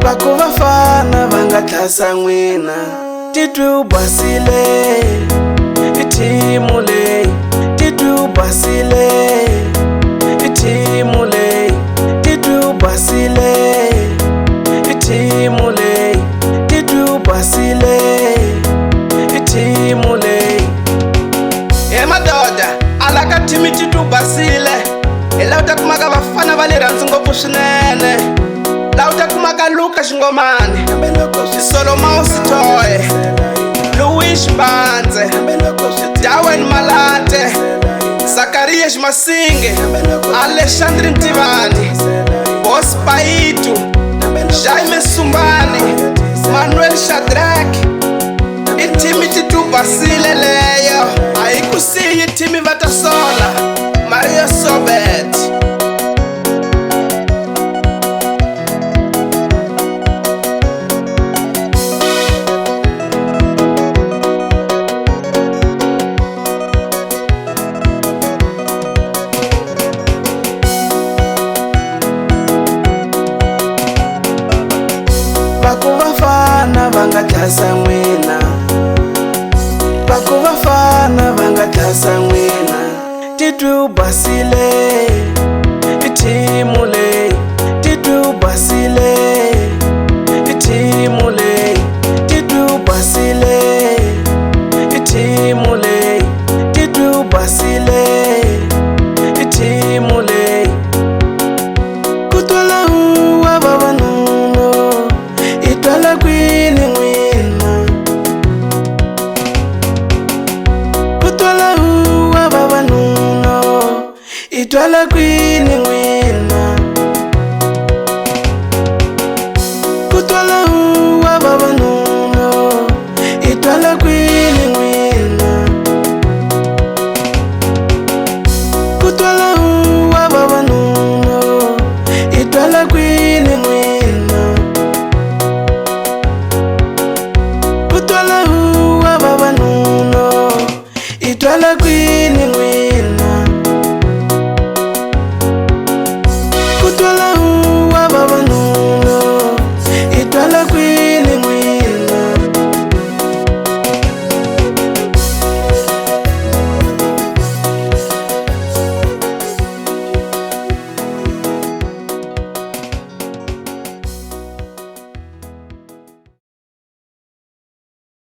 Vaku vafana va nga tlhasa n'wina titwi u basile i thimu leyi titwi u basile i thimu leyi titwi u basile i thimu leyi titwi u basile i thimu leyi he madoda ala ka thimi titwi u basile hi laha u ta kumaka vafana va le rhandzi ngopfu swinene laha u ta kumaka Luka Xingomani Solomon Sithole Louis Ximbanze Darwin Malate Zakaria Masinge Alexandre Ntivani Boss Paitu Jaime Sumbani Manuel Shadrack i thimi titwi u basile leyo a hi ku siyi thimi va ta sola Maria Sobet Vaku vafana va nga tlhasa n'wina Vaku vafana va nga tlhasa n'wina titwi u basile i thimu leyi titwi u basile i thimu leyi titwi u basile i thimu leyi titwi u basile i thimu leyi ku twala huwa vavanuna i twala kwini n'wina ku twala huwa vavanuna i twala kwini